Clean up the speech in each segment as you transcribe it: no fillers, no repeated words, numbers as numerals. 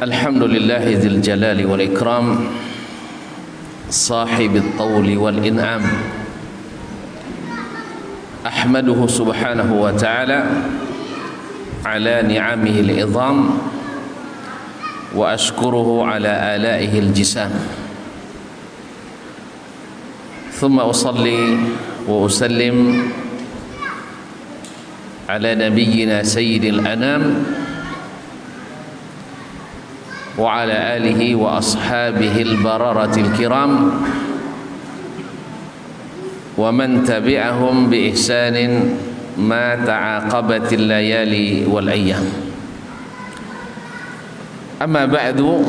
Alhamdulillahi dzil jalali wal ikram, sahibil tawli wal in'am. Ahmaduhu subhanahu wa ta'ala ala ni'amihi al-idham, wa ashkuruhu ala alaihi al-jisam. Thumma usalli wa usallim ala nabiyyina sayyidil anam wa ala alihi wa ashabihi al-bararatil kiram wa man tabi'ahum bi ihsanin ma ta'aqabatil layali wal ayyam. Amma ba'du,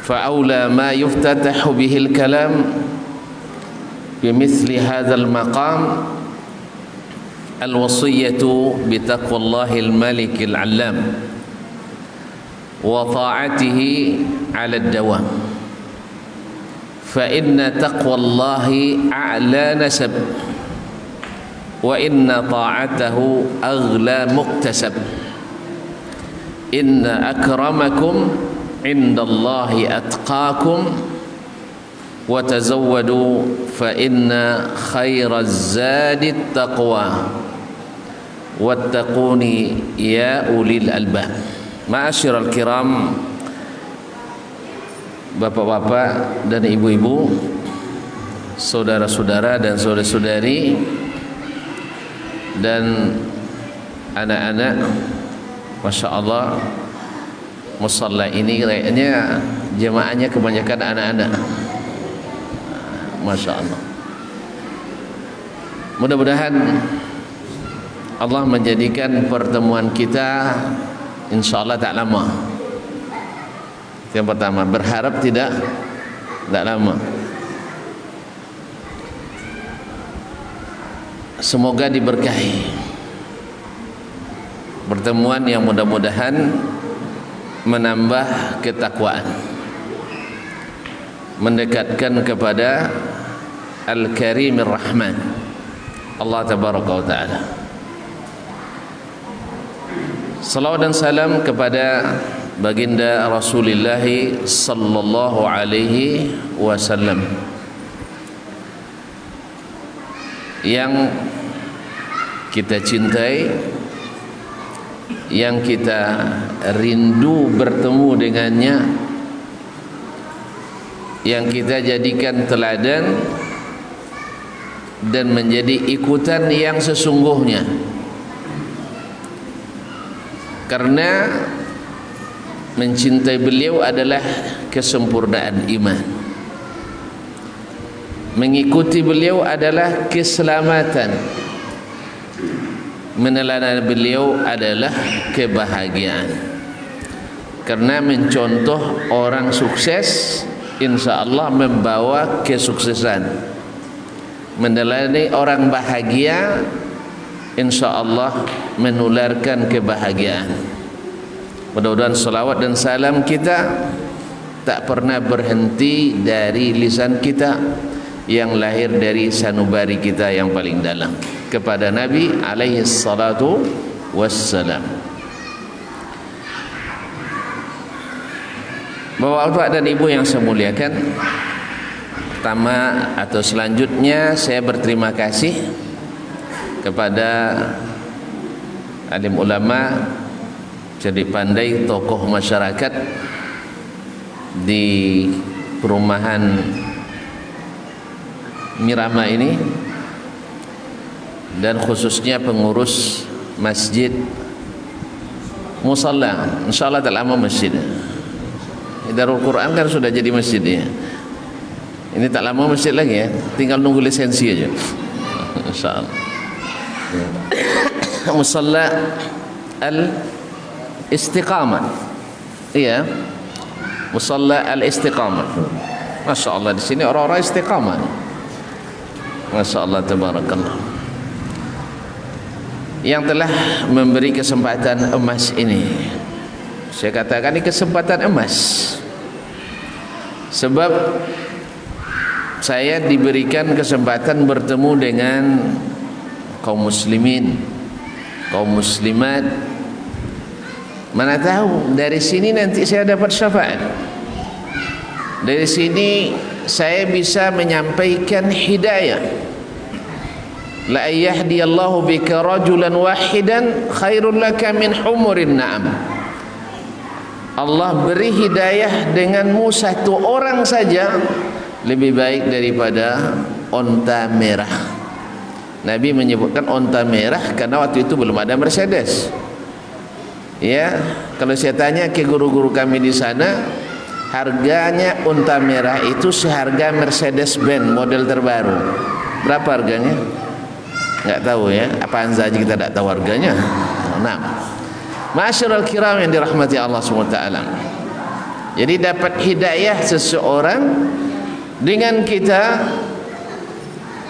fa awla ma yuftatahu bihi al-kalam bimithli hadzal maqam al-wasiyyatu bi taqwallahi al-malik al-'allam wa ta'atihi 'ala ad-dawam. Fa inna taqwallahi a'la nasab wa inna ta'atahu aghla muktasab. Inna akramakum 'indallahi atqakum wa tazawwadu fa inna khairaz zadi taqwa wattaquni ya ulil albab. Ma'asyiral kiram, bapak-bapak dan ibu-ibu, saudara-saudara dan saudara-saudari, dan anak-anak, Masya Allah, musalla ini kayaknya jemaahnya kebanyakan anak-anak. Masya Allah. Mudah-mudahan Allah menjadikan pertemuan kita insya Allah tak lama. Yang pertama, berharap tidak lama. Semoga diberkahi pertemuan yang mudah-mudahan menambah ketakwaan, mendekatkan kepada Al-Karimir Rahman, Allah Tabaraka wa Ta'ala. Salawat dan salam kepada baginda Rasulullah sallallahu alaihi wasallam yang kita cintai, yang kita rindu bertemu dengannya, yang kita jadikan teladan dan menjadi ikutan yang sesungguhnya. Karena mencintai beliau adalah kesempurnaan iman, mengikuti beliau adalah keselamatan, meneladani beliau adalah kebahagiaan. Karena mencontoh orang sukses insya Allah membawa kesuksesan, meneladani orang bahagia insya Allah menularkan kebahagiaan. Mudah-mudahan salawat dan salam kita tak pernah berhenti dari lisan kita yang lahir dari sanubari kita yang paling dalam, kepada Nabi alaihi salatu wassalam. Bapak-bapak dan ibu yang saya muliakan, pertama atau selanjutnya saya berterima kasih kepada alim ulama, jadi pandai, tokoh masyarakat di perumahan Mirama ini, dan khususnya pengurus masjid musalla. Insyaallah tak lama masjid Darul Quran kan sudah jadi masjidnya. Ini tak lama masjid lagi ya, tinggal nunggu lisensi aja. Insyaallah. Musalla al-istiqamah. Iya. Musalla al-istiqamah. Masya Allah, di sini orang-orang istiqamah. Masya Allah, tabarakallah. Yang telah memberi kesempatan emas ini, saya katakan ini kesempatan emas, sebab saya diberikan kesempatan bertemu dengan kaum muslimin, kaum muslimat, Mana tahu dari sini nanti saya dapat syafaat. Dari sini saya bisa menyampaikan hidayah. La yahdiyallahu bika rajulan wahidan khairul laka min humurin na'am. Allah beri hidayah denganmu satu orang saja lebih baik daripada onta merah. Nabi menyebutkan onta merah karena waktu itu belum ada Mercedes. Ya, kalau saya tanya ke guru-guru kami di sana, harganya unta merah itu seharga Mercedes-Benz model terbaru. Berapa harganya? Enggak tahu ya. Apaan saja kita tidak tahu harganya. Nah, ma'asyiral kiram yang dirahmati Allah SWT. Jadi dapat hidayah seseorang dengan kita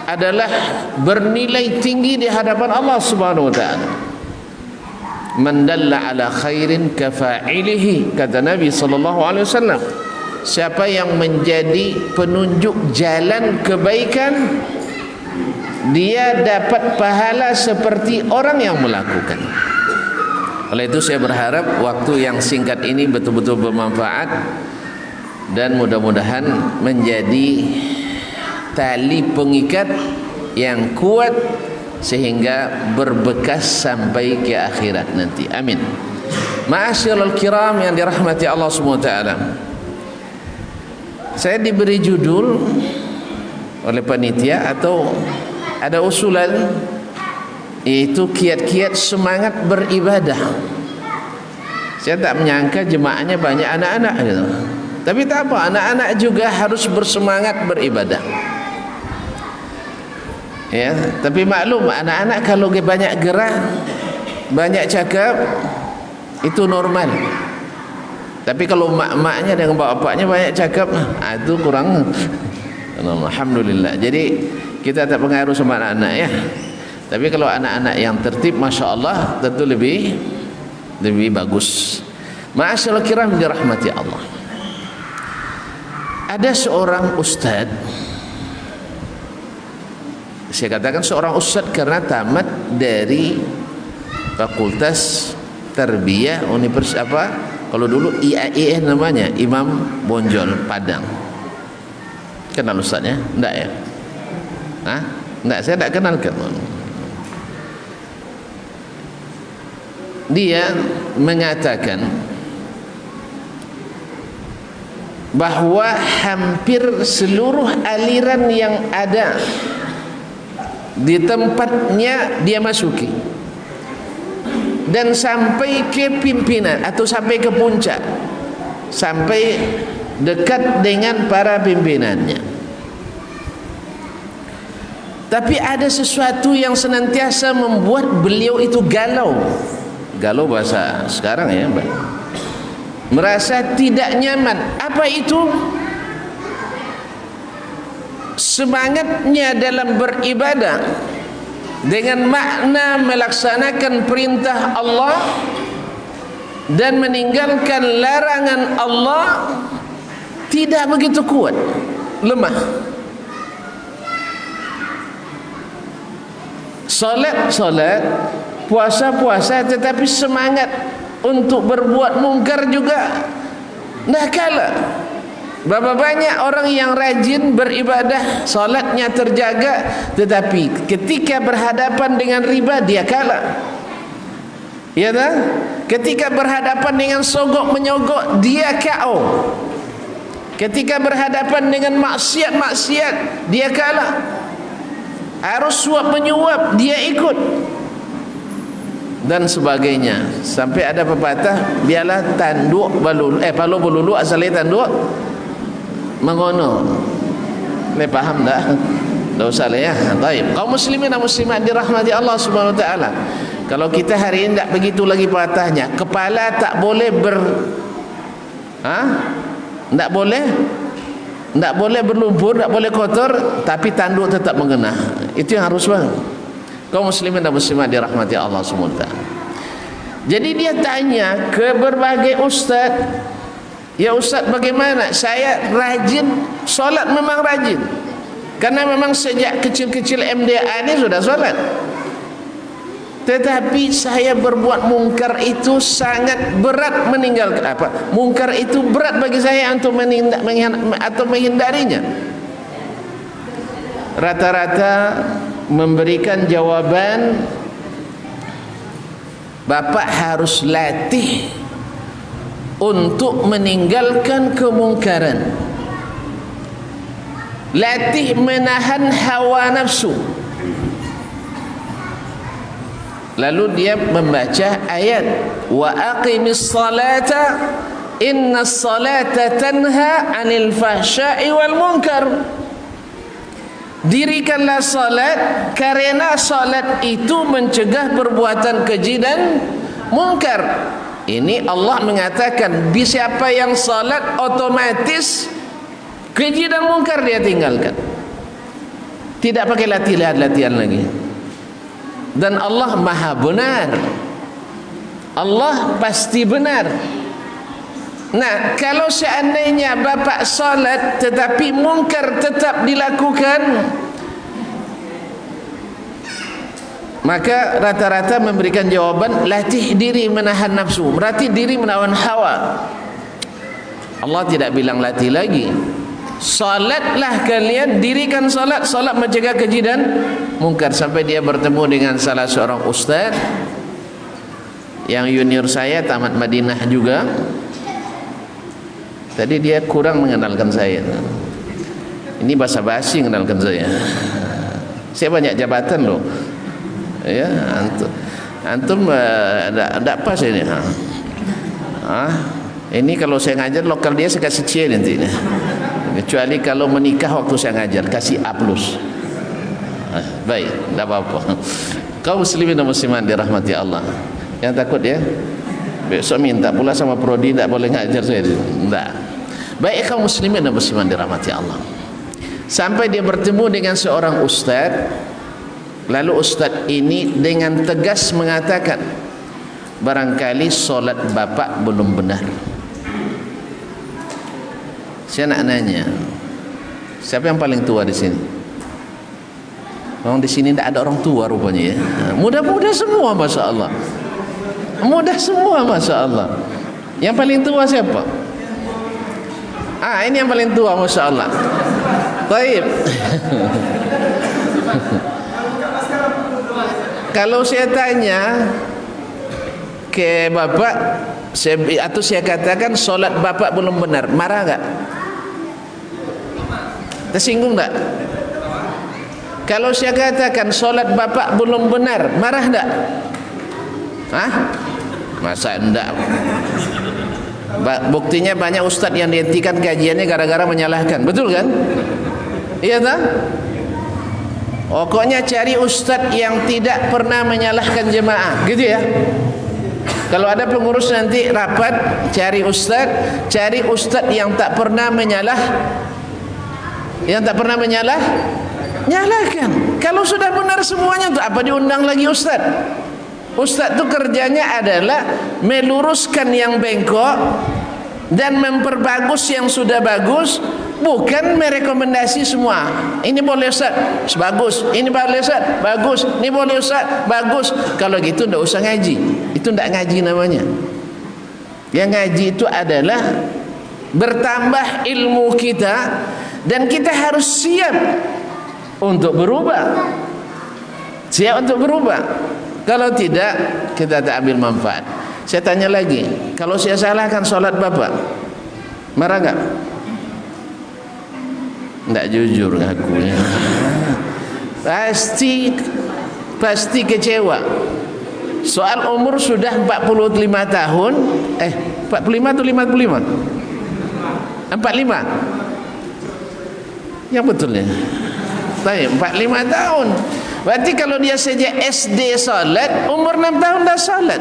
adalah bernilai tinggi di hadapan Allah Subhanahu wa taala. Man dalla ala khairin kafa'ilihi, kata Nabi sallallahu alaihi wasallam. Siapa yang menjadi penunjuk jalan kebaikan, dia dapat pahala seperti orang yang melakukan. Oleh itu saya berharap waktu yang singkat ini betul-betul bermanfaat dan mudah-mudahan menjadi tali pengikat yang kuat sehingga berbekas sampai ke akhirat nanti. Amin. Ma'asyiral kiram yang dirahmati Allah SWT, saya diberi judul oleh panitia atau ada usulan, yaitu kiat-kiat semangat beribadah. Saya tak menyangka jemaahnya banyak anak-anak gitu. Tapi tak apa, anak-anak juga harus bersemangat beribadah. Ya, tapi maklum anak-anak kalau banyak gerak, banyak cakap itu normal. Tapi kalau mak-maknya dengan bapak-bapaknya banyak cakap, itu kurang. Alhamdulillah. Jadi kita tak pengaruh sama anak-anak ya. Tapi kalau anak-anak yang tertib, masya Allah, tentu lebih bagus. Ma'asyiral kiram dirahmati Allah. Ada seorang ustaz, saya katakan seorang ustaz karena tamat dari Fakultas Tarbiyah Universitas kalau dulu IAIN namanya, Imam Bonjol Padang. Kenal ustaznya? Enggak ya? Hah? Enggak, saya tak kenal kan. Dia mengatakan bahwa hampir seluruh aliran yang ada di tempatnya dia masuki dan sampai ke pimpinan atau sampai ke puncak, sampai dekat dengan para pimpinannya. Tapi ada sesuatu yang senantiasa membuat beliau itu galau. Galau bahasa sekarang ya, Mbak. Merasa tidak nyaman. Apa itu? Semangatnya dalam beribadah dengan makna melaksanakan perintah Allah dan meninggalkan larangan Allah tidak begitu kuat, lemah. Salat, puasa, tetapi semangat untuk berbuat mungkar juga tidak kalah. Berapa banyak orang yang rajin beribadah, salatnya terjaga, tetapi ketika berhadapan dengan riba dia kalah. Ya tak? Ketika berhadapan dengan sogok menyogok dia KO. Ketika berhadapan dengan maksiat dia kalah. Harus suap menyuap dia ikut. Dan sebagainya. Sampai ada pepatah, biarlah tanduk balulu, palo balulu asalnya tanduk mengono. Le paham tak? Tak usah lah ya. Baik. Kaum muslimin dan muslimat dirahmati Allah Subhanahu wa taala. Kalau kita hari ini tak begitu lagi patahnya, kepala tak boleh tak boleh berlumpur, tak boleh kotor, tapi tanduk tetap mengena. Itu yang harus bang. Kaum muslimin dan muslimat dirahmati Allah Subhanahu wa taala. Jadi dia tanya ke berbagai ustaz, ya ustaz bagaimana? Saya rajin solat, memang rajin. Karena memang sejak kecil-kecil MDA ini sudah solat. tetapi saya berbuat mungkar itu sangat berat meninggalkan mungkar itu berat bagi saya untuk menghindarinya. Rata-rata memberikan jawaban, bapak harus latih untuk meninggalkan kemungkaran, latih menahan hawa nafsu. Lalu dia membaca ayat wa aqimis salata innas salata tanha 'anil fahsya'i wal munkar. Dirikanlah salat karena salat itu mencegah perbuatan keji dan munkar. Ini Allah mengatakan siapa yang salat otomatis keji dan munkar dia tinggalkan. Tidak pakai latihan lagi. Dan Allah maha benar, Allah pasti benar. Nah, kalau seandainya bapak salat tetapi mungkar tetap dilakukan, maka rata-rata memberikan jawaban latih diri menahan nafsu, melatih diri menahan hawa. Allah tidak bilang latih lagi. Salatlah kalian, dirikan salat, salat mencegah keji dan mungkar. Sampai dia bertemu dengan salah seorang ustaz yang junior saya, tamat Madinah juga. Tadi dia kurang mengenalkan saya. Ini basa-basi mengenalkan saya. Saya banyak jabatan loh. Ya, antum ada pas ini. Ini kalau saya ngajar lokal dia saya kasih C nanti. Kecuali kalau menikah waktu saya ngajar kasih A+. Baik, tidak apa-apa. Kaum muslimin dan muslimat dirahmati Allah. Yang takut ya, besok minta pula sama prodi tidak boleh ngajar saya. Tidak. Baik kaum muslimin dan muslimat dirahmati Allah. Sampai dia bertemu dengan seorang ustaz. Lalu ustaz ini dengan tegas mengatakan, barangkali solat bapak belum benar. Saya nak nanya, siapa yang paling tua di sini? Orang di sini tidak ada orang tua rupanya ya. Muda-muda semua, masya Allah. Muda semua, masya Allah. Yang paling tua siapa? Ini yang paling tua, masya Allah. Baik. Kalau saya tanya ke bapak, atau saya katakan solat bapak belum benar, marah enggak? Tersinggung enggak? Kalau saya katakan solat bapak belum benar, marah enggak? Masa enggak? Buktinya banyak ustaz yang dihentikan kajiannya gara-gara menyalahkan, betul kan? Iya tak? Pokoknya cari ustaz yang tidak pernah menyalahkan jemaah, gitu ya. Kalau ada pengurus nanti rapat, cari ustaz yang tak pernah nyalahkan. Kalau sudah benar semuanya, untuk apa diundang lagi ustaz? Ustaz itu kerjanya adalah meluruskan yang bengkok dan memperbagus yang sudah bagus, bukan merekomendasi semua. Ini boleh ustaz, bagus. Ini boleh ustaz, bagus. Ini boleh ustaz, bagus. Kalau gitu tidak usah ngaji. Itu tidak ngaji namanya. Yang ngaji itu adalah bertambah ilmu kita, dan kita harus siap untuk berubah. Siap untuk berubah. Kalau tidak, kita tak ambil manfaat. Saya tanya lagi, kalau saya salahkan solat bapak, marah enggak? Tidak jujur ngakunya. Pasti kecewa. Soal umur sudah 45 tahun. 45 atau 55? 45. Yang betulnya. Baik, 45 tahun. Berarti kalau dia sejak SD salat, umur 6 tahun dah salat.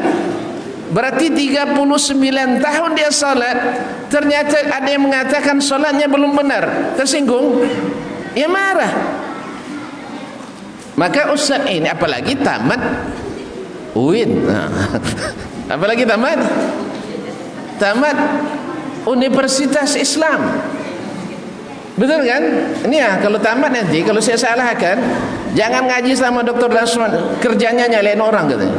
Berarti 39 tahun dia salat. Ternyata ada yang mengatakan salatnya belum benar. Tersinggung? Ya marah. Maka ustaz ini apalagi tamat UIN. Apalagi tamat Universitas Islam. Betul kan? Ini ya, kalau tamat nanti, kalau saya salahkan, Jangan ngaji sama Dr. Dasman, kerjanya nyalain orang katanya.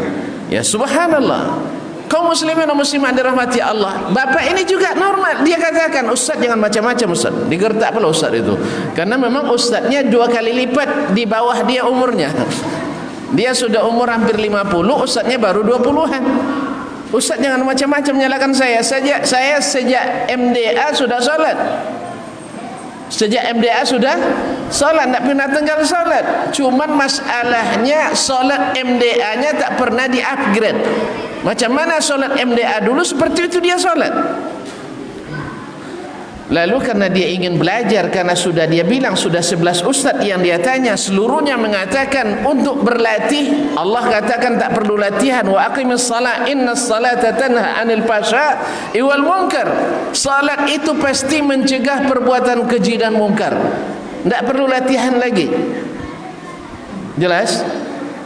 Ya subhanallah. Kaum muslimin dan muslimat dirahmati Allah. Bapak ini juga normal. Dia katakan, Ustaz jangan macam-macam Ustaz. Digertak pula Ustaz itu. Karena memang Ustaznya 2 kali lipat di bawah dia umurnya. Dia sudah umur hampir 50, Ustaznya baru 20-an. Ustaz jangan macam-macam menyalahkan saya. Saya sejak MDA sudah solat. Sejak MDA sudah solat, tak pernah tinggal solat. Cuman masalahnya solat MDA-nya tak pernah di-upgrade. Macam mana solat MDA dulu, seperti itu dia solat. Lalu karena dia ingin belajar, karena sudah dia bilang sudah 11 ustaz yang dia tanya, seluruhnya mengatakan untuk berlatih. Allah katakan tak perlu latihan. Wa aqimis salat innas salata tanha 'anil fahsya'i wal munkar. Salat itu pasti mencegah perbuatan keji dan mungkar. Tak perlu latihan lagi. Jelas?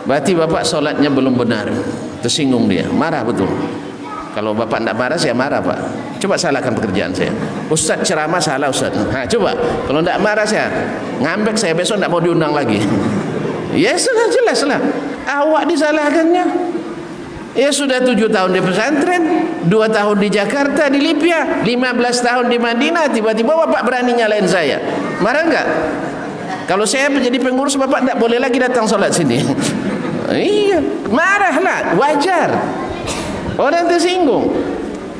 Berarti bapak solatnya belum benar. Tersinggung dia, marah betul. Kalau bapak tidak marah, saya marah pak. Coba salahkan pekerjaan saya. Ustaz ceramah salah Ustaz. Coba, kalau tidak marah saya ngambek, saya besok tidak mau diundang lagi. Ya sudah, jelas lah. Awak disalahkannya. Ya sudah 7 tahun di pesantren, 2 tahun di Jakarta, di Libya, 15 tahun di Madinah. Tiba-tiba bapak berani nyalain saya. Marah enggak? Kalau saya menjadi pengurus, bapak tidak boleh lagi datang sholat sini. Iya, marahlah, wajar. Orang tersinggung.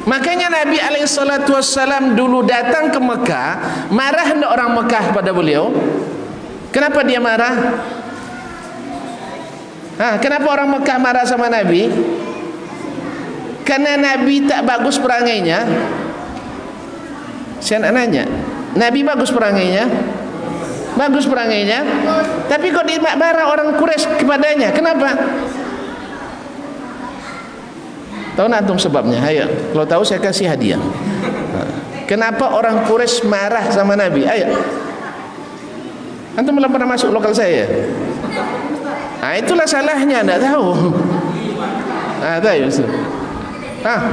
Makanya Nabi SAW dulu datang ke Mekah, marah hendak orang Mekah pada beliau. Kenapa dia marah? Kenapa orang Mekah marah sama Nabi? Karena Nabi tak bagus perangainya. Saya nak nanya, Nabi bagus perangainya? Bagus perangainya, tapi kok dimarah orang Quraisy kepadanya? Kenapa? Tahu antum sebabnya? Ayo, kalau tahu saya kasih hadiah. Kenapa orang Quraisy marah sama Nabi? Ayo. Antum belum pernah masuk lokal saya. Itulah salahnya, enggak tahu. Tahu.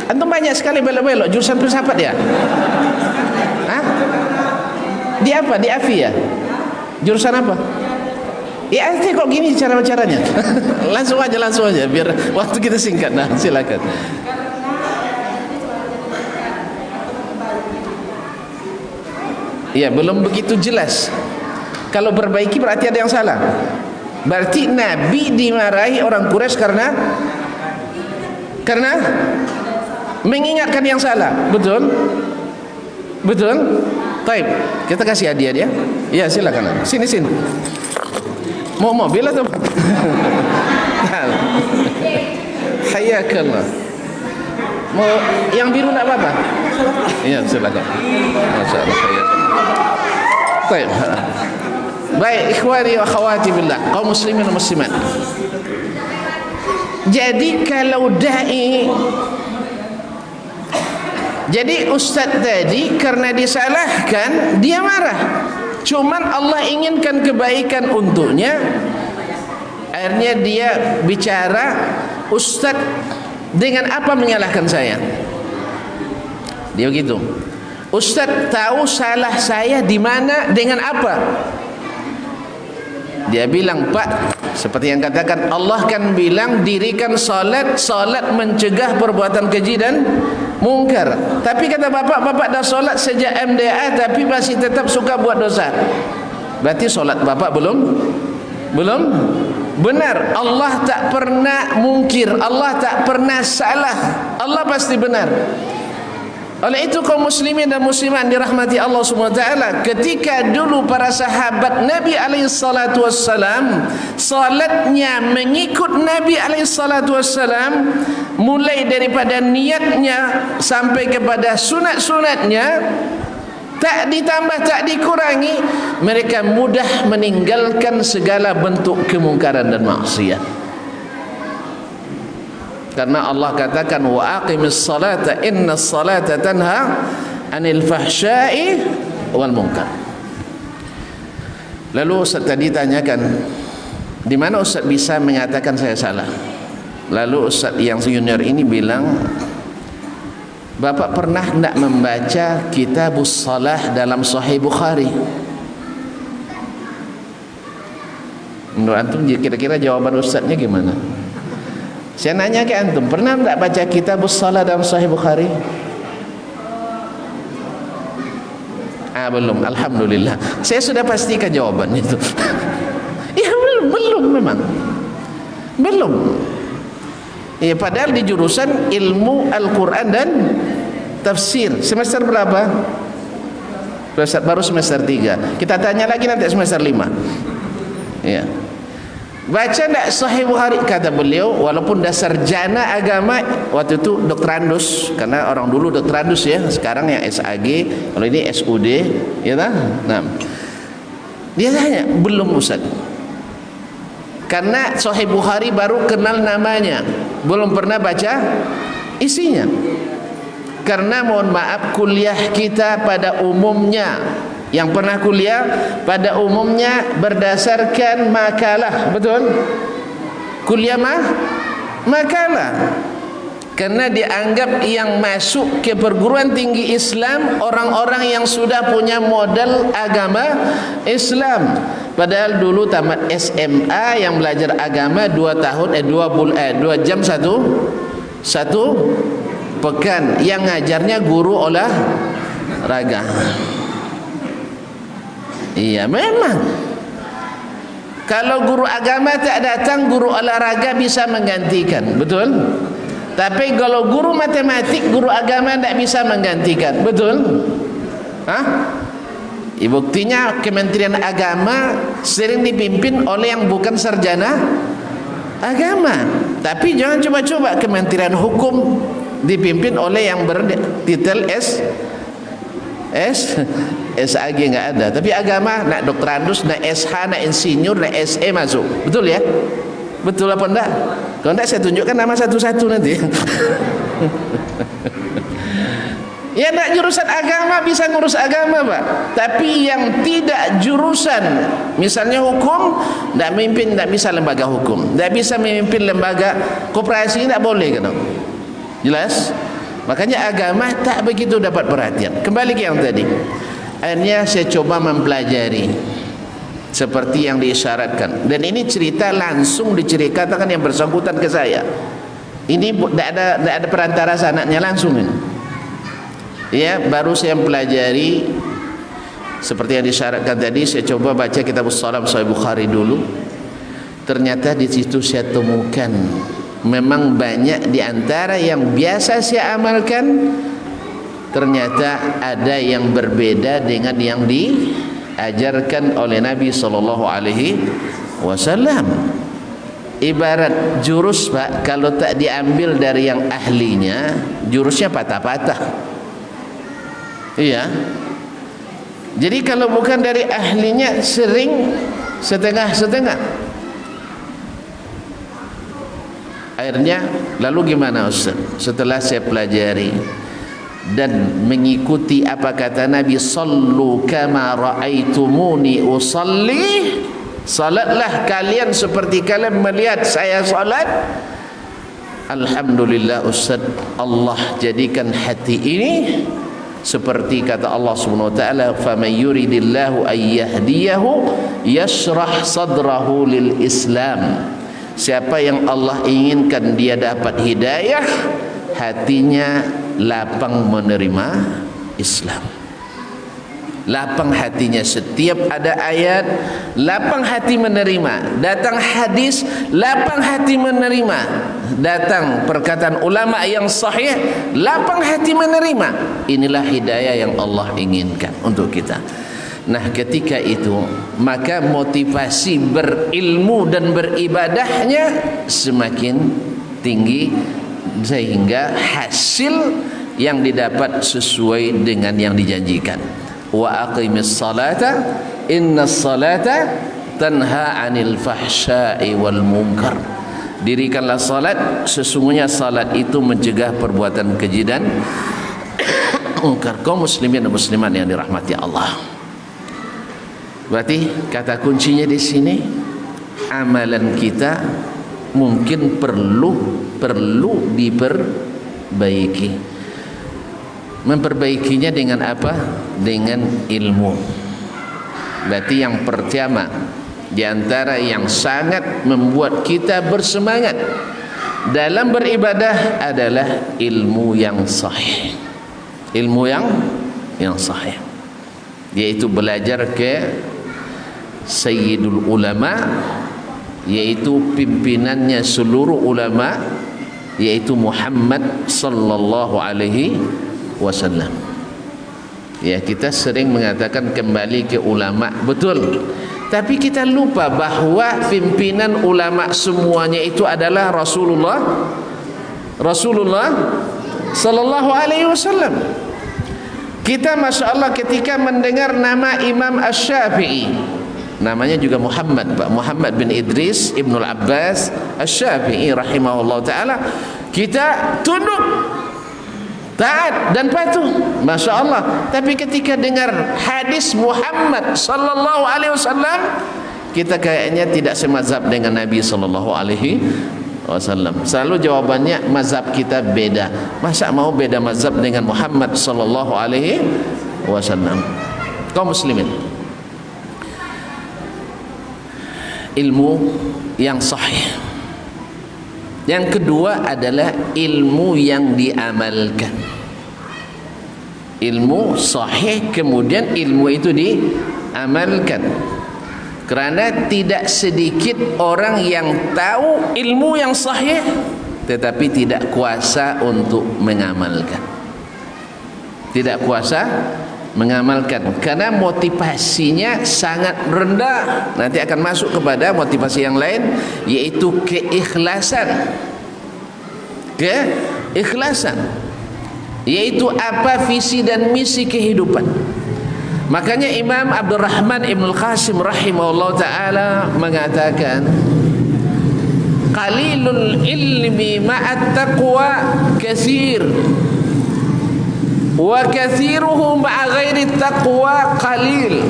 Antum banyak sekali belok-belok jurusan filsafat ya? Di apa? Di AFI ya? Jurusan apa? Ya kok gini cara-caranya? langsung aja biar waktu kita singkat. Nah, silakan. Ya, belum begitu jelas. Kalau perbaiki berarti ada yang salah. Berarti Nabi dimarahi orang Quraisy karena mengingatkan yang salah. Betul? Baik, kita kasih hadiah dia. Ya, silakan. Sini. Mau mobil atau? Hayakallah. Mau yang biru enggak apa-apa? Iya, silakan. Masyaallah, hayakallah. Baik, ikhwani wa akhwati billah, kaum muslimin dan muslimat. Jadi kalau jadi ustaz tadi karena disalahkan dia marah. Cuman Allah inginkan kebaikan untuknya. Akhirnya dia bicara, ustaz dengan apa menyalahkan saya? Dia begitu. Ustaz tahu salah saya di mana dengan apa? Dia bilang, Pak, seperti yang katakan Allah kan bilang dirikan salat mencegah perbuatan keji dan mungkar. Tapi kata bapak dah solat sejak MDA tapi masih tetap suka buat dosa. Berarti solat bapak belum benar. Allah tak pernah mungkir, Allah tak pernah salah, Allah pasti benar. Oleh itu kaum muslimin dan muslimat dirahmati Allah SWT, ketika dulu para sahabat Nabi SAW salatnya mengikut Nabi SAW, mulai daripada niatnya sampai kepada sunat-sunatnya, tak ditambah tak dikurangi, mereka mudah meninggalkan segala bentuk kemungkaran dan maksiat. Karena Allah katakan wa aqimis salata innas salata tanha 'anil fahsya'i wal munkar. Lalu tadi tanyakan di mana Ustaz bisa mengatakan saya salah? Lalu Ustaz yang junior ini bilang, Bapak pernah tidak membaca Kitabus Shalah dalam Sahih Bukhari? Menurut antum kira-kira jawaban Ustaznya gimana? Saya nanya ke antum, pernah tidak baca Kitabus Shalah dalam Sahih Bukhari? Belum, alhamdulillah. Saya sudah pastikan jawaban itu. Ya belum memang. Belum. Ya padahal di jurusan ilmu Al-Qur'an dan tafsir. Semester berapa? Baru semester 3. Kita tanya lagi nanti semester 5. Ya. Baca enggak Sahih Bukhari? Kata beliau, walaupun dah sarjana agama, waktu itu doktorandus, karena orang dulu doktorandus ya, sekarang yang SAG, kalau ini SUD, ya kan? Nah, dia tanya, belum Ustaz. Karena Sahih Bukhari baru kenal namanya, belum pernah baca isinya. Karena mohon maaf, kuliah kita pada umumnya, yang pernah kuliah pada umumnya berdasarkan makalah, betul? Kuliah makalah. Karena dianggap yang masuk ke perguruan tinggi Islam orang-orang yang sudah punya modal agama Islam. Padahal dulu tamat SMA yang belajar agama 2 tahun 2 jam satu pekan, yang ngajarnya guru olahraga. Iya memang. Kalau guru agama tak datang, guru olahraga bisa menggantikan, betul? Tapi kalau guru matematik, guru agama tak bisa menggantikan, betul? Buktinya Kementerian Agama sering dipimpin oleh yang bukan sarjana agama. Tapi jangan coba-coba Kementerian Hukum dipimpin oleh yang bertitel SAG nggak ada, tapi agama nak doktorandus, nak SH, nak insinyur, nak SE masuk, betul ya? Betul apa enggak? Kalau enggak saya tunjukkan nama satu-satu nanti. Ya nak jurusan agama bisa ngurus agama Pak, tapi yang tidak jurusan, misalnya hukum, enggak memimpin, enggak bisa lembaga hukum, enggak bisa memimpin lembaga koperasi, enggak boleh kan? Jelas? Makanya agama tak begitu dapat perhatian. Kembali ke yang tadi. Akhirnya saya coba mempelajari seperti yang diisyaratkan. Dan ini cerita langsung diceritakan yang bersangkutan ke saya. Ini tidak ada perantara sanadnya, langsung ini. Ya, baru saya mempelajari seperti yang disyaratkan tadi. Saya coba baca Kitabus Shalah Sahih Bukhari dulu. Ternyata di situ saya temukan memang banyak di antara yang biasa saya amalkan, ternyata ada yang berbeda dengan yang diajarkan oleh Nabi SAW. Ibarat jurus Pak, kalau tak diambil dari yang ahlinya, jurusnya patah-patah. Iya. Jadi kalau bukan dari ahlinya, sering setengah-setengah. Akhirnya lalu gimana Ustaz? Setelah saya pelajari dan mengikuti apa kata Nabi, sallu kama raaitumuni usalli, salatlah kalian seperti kalian melihat saya salat. Alhamdulillah Ustaz, Allah jadikan hati ini seperti kata Allah Subhanahu wa taala, faman yuridillahu ayyahdiyahu yashrah sadrahu lil Islam. Siapa yang Allah inginkan dia dapat hidayah, hatinya lapang menerima Islam. Lapang hatinya, setiap ada ayat lapang hati menerima, datang hadis lapang hati menerima, datang perkataan ulama yang sahih lapang hati menerima. Inilah hidayah yang Allah inginkan untuk kita. Nah ketika itu maka motivasi berilmu dan beribadahnya semakin tinggi, sehingga hasil yang didapat sesuai dengan yang dijanjikan. Wa aqimis salata innas salata tanha 'anil fahsya'i wal munkar. Dirikanlah salat, sesungguhnya salat itu mencegah perbuatan keji dan munkar. Kaum muslimin dan muslimat yang dirahmati Allah. Berarti kata kuncinya di sini, amalan kita mungkin perlu diperbaiki. Memperbaikinya dengan apa? Dengan ilmu. Berarti yang pertama di antara yang sangat membuat kita bersemangat dalam beribadah adalah ilmu yang sahih. Ilmu yang sahih, yaitu belajar ke Sayyidul Ulama, yaitu pimpinannya seluruh ulama, yaitu Muhammad sallallahu alaihi wasallam. Ya, kita sering mengatakan kembali ke ulama, betul. Tapi kita lupa bahwa pimpinan ulama semuanya itu adalah Rasulullah sallallahu alaihi wasallam. Kita Masya Allah ketika mendengar nama Imam Asy-Syafi'i, namanya juga Muhammad, Pak Muhammad bin Idris Ibnul Abbas Asy-Syafi'i rahimahullah ta'ala, kita tunduk, taat dan patuh, Masya Allah. Tapi ketika dengar hadis Muhammad sallallahu alaihi wasallam, kita kayaknya tidak semazhab dengan Nabi sallallahu alaihi wasallam. Selalu jawabannya mazhab kita beda. Masa mau beda mazhab dengan Muhammad sallallahu alaihi wasallam? Kaum muslimin, ilmu yang sahih. Yang kedua adalah ilmu yang diamalkan. Ilmu sahih, kemudian ilmu itu diamalkan. Kerana tidak sedikit orang yang tahu ilmu yang sahih tetapi tidak kuasa untuk mengamalkan. Tidak kuasa mengamalkan karena motivasinya sangat rendah. Nanti akan masuk kepada motivasi yang lain, yaitu keikhlasan. Keikhlasan, yaitu apa visi dan misi kehidupan. Makanya Imam Abdurrahman Ibnul Qasim rahimahullah ta'ala mengatakan, qalilul ilmi ma'at taqwa kathir, wa kathiruhu ma'a ghairi taqwa qalil.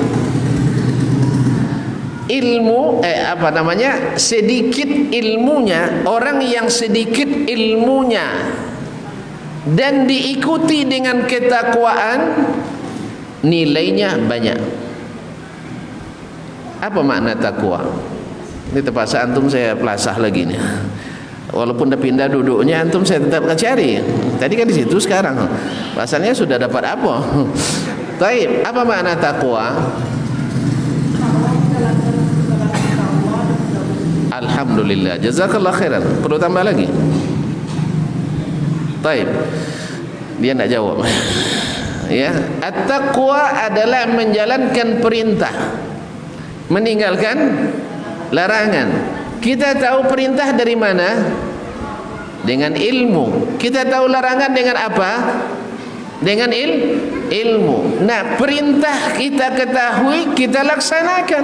Ilmu sedikit ilmunya, orang yang sedikit ilmunya dan diikuti dengan ketakwaan, nilainya banyak. Apa makna takwa? Ini terpaksa antum saya pelasah lagi nih. Walaupun dah pindah duduknya, antum saya tetap cari. Tadi kan di situ, sekarang pasalnya sudah dapat apa? Taib, apa makna takwa? Alhamdulillah, jazakallah khairan. Perlu tambah lagi? Taib, dia nak jawab. Ya, at-taqwa adalah menjalankan perintah, meninggalkan larangan. Kita tahu perintah dari mana? Dengan ilmu. Kita tahu larangan dengan apa? Dengan ilmu. Nah, perintah kita ketahui, kita laksanakan.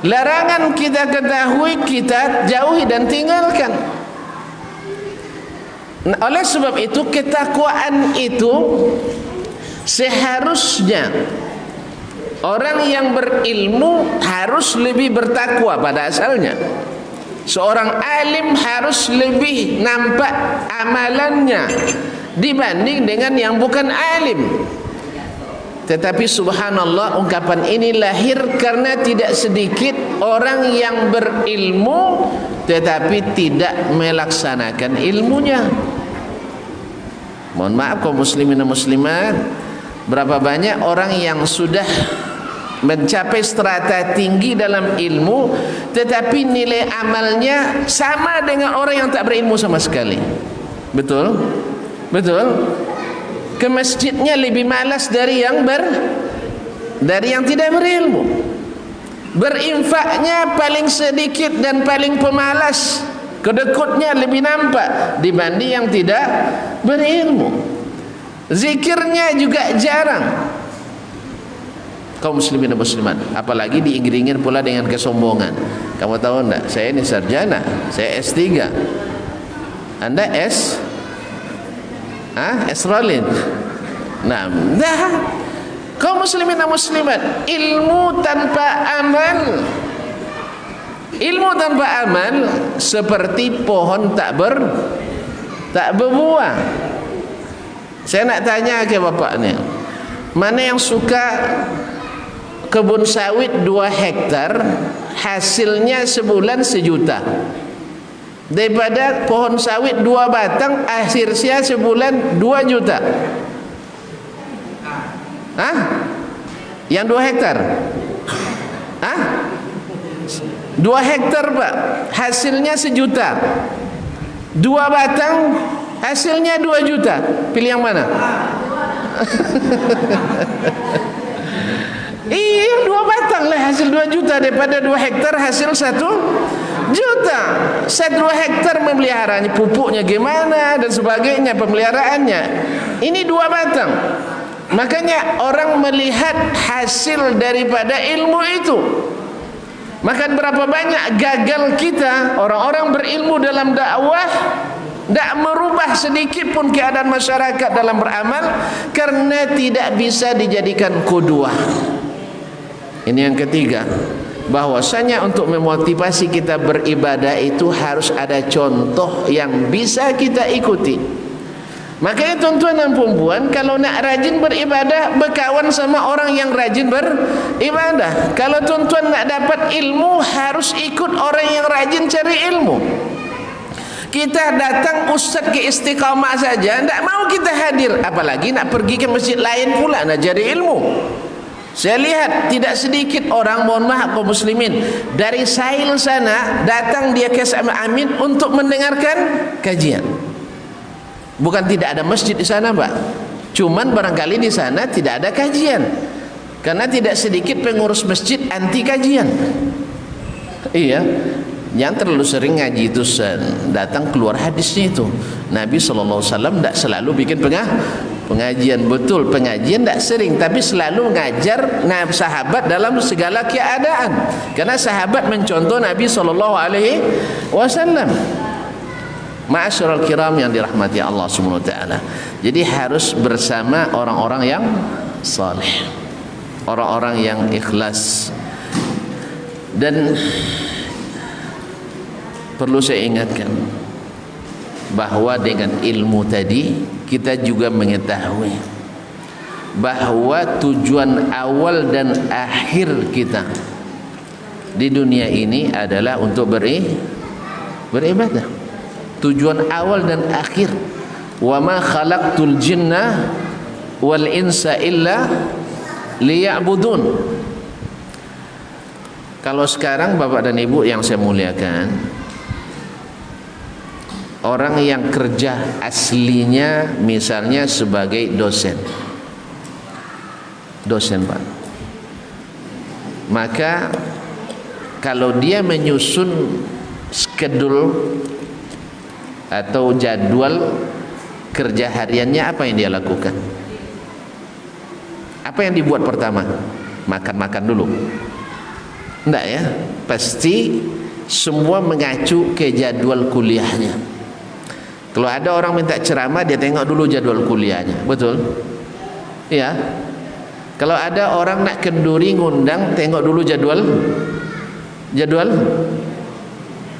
Larangan kita ketahui, kita jauhi dan tinggalkan. Nah, oleh sebab itu ketakwaan itu seharusnya orang yang berilmu harus lebih bertakwa pada asalnya. Seorang alim harus lebih nampak amalannya dibanding dengan yang bukan alim. Tetapi subhanallah, ungkapan ini lahir karena tidak sedikit orang yang berilmu tetapi tidak melaksanakan ilmunya. Mohon maaf kaum muslimin dan muslimat, berapa banyak orang yang sudah mencapai strata tinggi dalam ilmu tetapi nilai amalnya sama dengan orang yang tak berilmu sama sekali. Betul? Betul? Ke masjidnya lebih malas dari yang tidak berilmu. Berinfaknya paling sedikit dan paling pemalas, kedekutnya lebih nampak dibanding yang tidak berilmu. Zikirnya juga jarang. Kaum muslimin dan muslimat, apalagi diiring-iringin pula dengan kesombongan. Kamu tahu enggak, saya ini sarjana, saya S3. Anda S Rolin. Nah, kaum muslimin dan muslimat, ilmu tanpa amal Ilmu tanpa amal seperti pohon tak berbuah. Saya nak tanya ke bapak ni, mana yang suka kebun sawit 2 hektar, hasilnya sebulan 1 juta, daripada pohon sawit 2 batang, hasilnya sebulan 2 juta? Hah? Yang 2 hektar? Hah? 2 hektar pak, hasilnya 1 juta. 2 batang, hasilnya 2 juta. Pilih yang mana? Iya, 2 batang lah hasil 2 juta daripada 2 hektar hasil 1 juta. 2 hektar memeliharanya, pupuknya gimana dan sebagainya, pemeliharaannya. Ini 2 batang. Makanya orang melihat hasil daripada ilmu itu. Maka berapa banyak gagal kita orang-orang berilmu dalam dakwah, tidak merubah sedikit pun keadaan masyarakat dalam beramal karena tidak bisa dijadikan qudwah. Ini yang ketiga, bahwasanya untuk memotivasi kita beribadah itu harus ada contoh yang bisa kita ikuti. Makanya tuan-tuan dan puan-puan, kalau nak rajin beribadah, berkawan sama orang yang rajin beribadah. Kalau tuan-tuan nak dapat ilmu, harus ikut orang yang rajin cari ilmu. Kita datang ustaz ke Istiqamah saja, tidak mau kita hadir, apalagi nak pergi ke masjid lain pula nak cari ilmu. Saya lihat tidak sedikit orang, mohon maaf kaum muslimin, dari Sail sana datang dia ke Amin untuk mendengarkan kajian. Bukan tidak ada masjid di sana, Pak. Cuman barangkali di sana tidak ada kajian. Karena tidak sedikit pengurus masjid anti kajian. Iya. Yang terlalu sering ngaji itu datang keluar hadisnya itu. Nabi SAW tidak selalu bikin pengajian. Betul, pengajian tidak sering, tapi selalu mengajar sahabat dalam segala keadaan. Karena sahabat mencontoh Nabi SAW. Ma'asyiral kiram yang dirahmati Allah Subhanahu wa taala. Jadi harus bersama orang-orang yang saleh, orang-orang yang ikhlas. Dan perlu saya ingatkan bahwa dengan ilmu tadi kita juga mengetahui bahwa tujuan awal dan akhir kita di dunia ini adalah untuk beribadah. Tujuan awal dan akhir. Wa ma khalaqtul jinna wal insa illa liya'budun. Kalau sekarang Bapak dan Ibu yang saya muliakan, orang yang kerja aslinya misalnya sebagai dosen Pak, maka kalau dia menyusun skedul atau jadwal kerja hariannya, apa yang dia lakukan? Apa yang dibuat pertama? Makan-makan dulu? Enggak ya, pasti semua mengacu ke jadwal kuliahnya. Kalau ada orang minta ceramah, dia tengok dulu jadwal kuliahnya, betul? Ya. Kalau ada orang nak kenduri ngundang, tengok dulu jadwal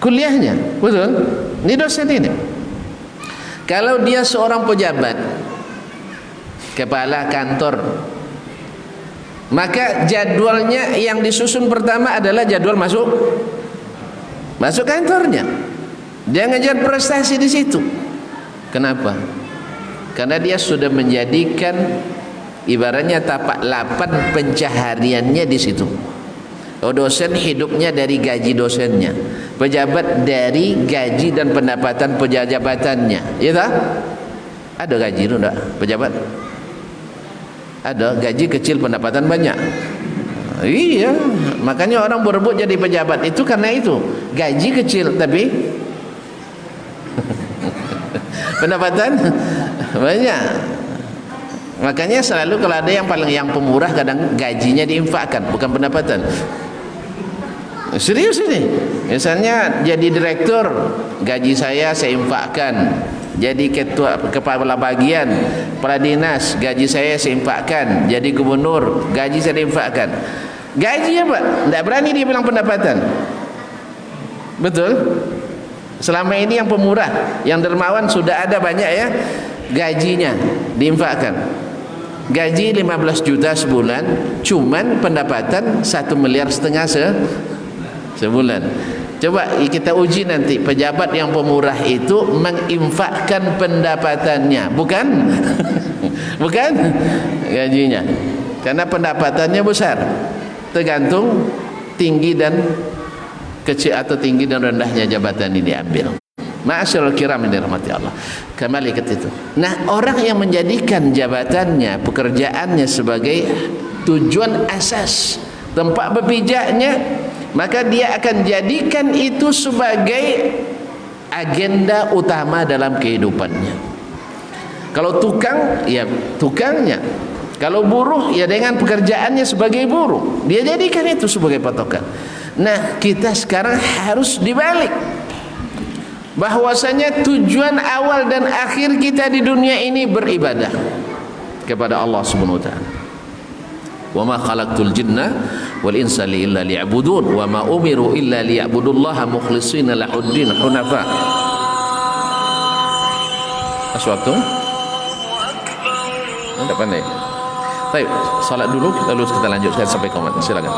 kuliahnya, betul? Ini dosen ini. Kalau dia seorang pejabat, kepala kantor, maka jadwalnya yang disusun pertama adalah jadwal masuk kantornya. Dia ngejar prestasi di situ. Kenapa? Karena dia sudah menjadikan ibaratnya tapak lapan pencahariannya di situ. Oh, dosen hidupnya dari gaji dosennya, pejabat dari gaji dan pendapatan pejabatannya, ya tak? Ada gaji itu enggak? Pejabat ada gaji kecil, pendapatan banyak. Iya, makanya orang berebut jadi pejabat itu karena itu, gaji kecil tapi pendapatan banyak. Makanya selalu kalau ada yang pemurah, kadang gajinya diinfakkan, bukan pendapatan. Serius ini. Misalnya jadi direktur, gaji saya infakkan. Jadi kepala bagian, kepala dinas, gaji saya infakkan. Jadi gubernur, gaji saya infakkan. Gaji apa? Tidak berani dia bilang pendapatan. Betul? Selama ini yang pemurah, yang dermawan sudah ada banyak ya, gajinya diinfakkan. Gaji 15 juta sebulan, cuman pendapatan 1,5 miliar sebulan. Coba kita uji nanti, pejabat yang pemurah itu menginfakkan pendapatannya, bukan bukan gajinya, karena pendapatannya besar, tergantung tinggi dan kecil atau tinggi dan rendahnya jabatan ini diambil. Ma'asyiral kiram yang dirahmati Allah, kembali ke itu. Nah, orang yang menjadikan jabatannya, pekerjaannya sebagai tujuan asas tempat berpijaknya, maka dia akan jadikan itu sebagai agenda utama dalam kehidupannya. Kalau tukang, ya tukangnya. Kalau buruh, ya dengan pekerjaannya sebagai buruh. Dia jadikan itu sebagai patokan. Nah, kita sekarang harus dibalik, bahwasanya tujuan awal dan akhir kita di dunia ini beribadah kepada Allah Subhanahu wa taala. Wa ma khalaqtul jinna wal insa illa liya'budun wa ma umiru illa liya'budullaha mukhlishina lahuddin hunafa. Sesuatu? Enggak pandai. Baik, salat dulu, lalu kita lanjutkan sampai qomat. Silakan.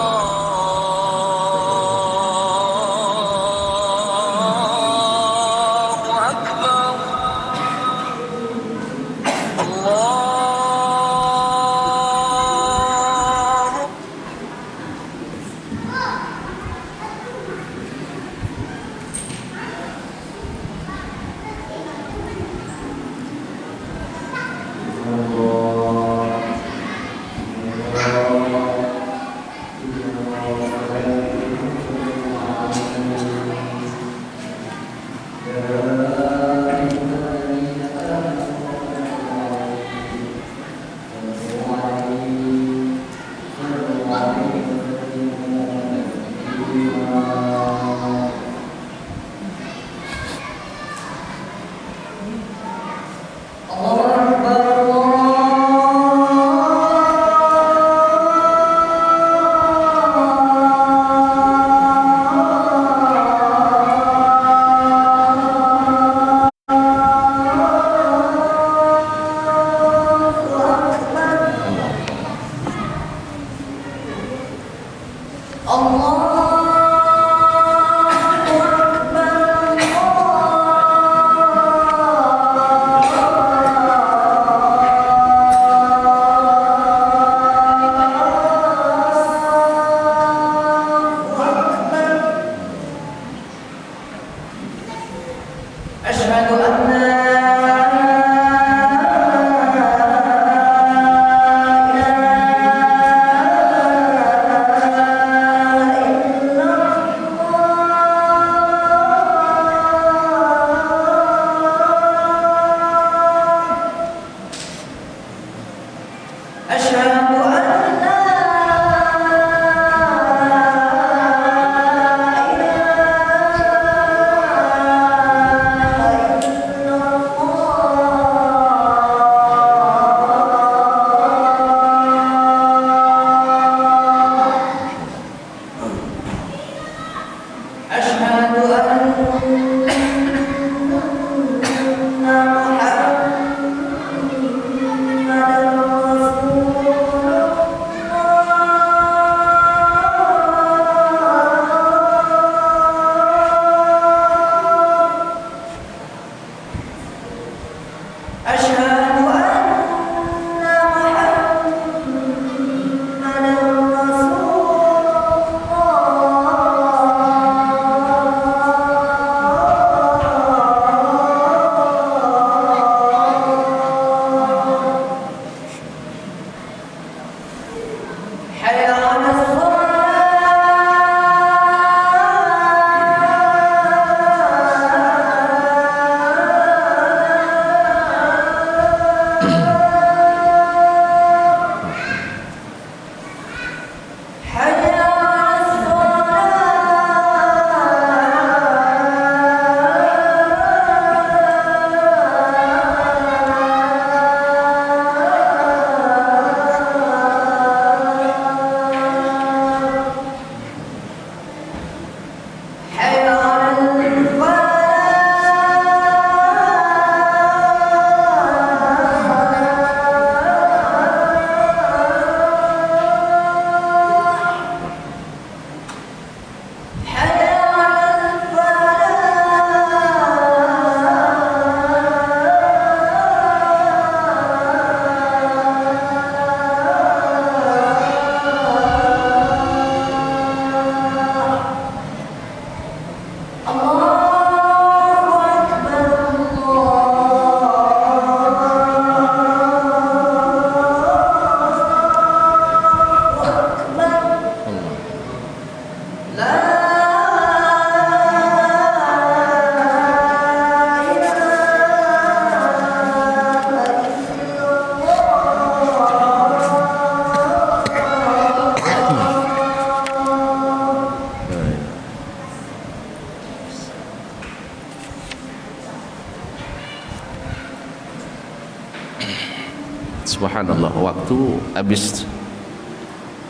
Subhanallah, waktu habis.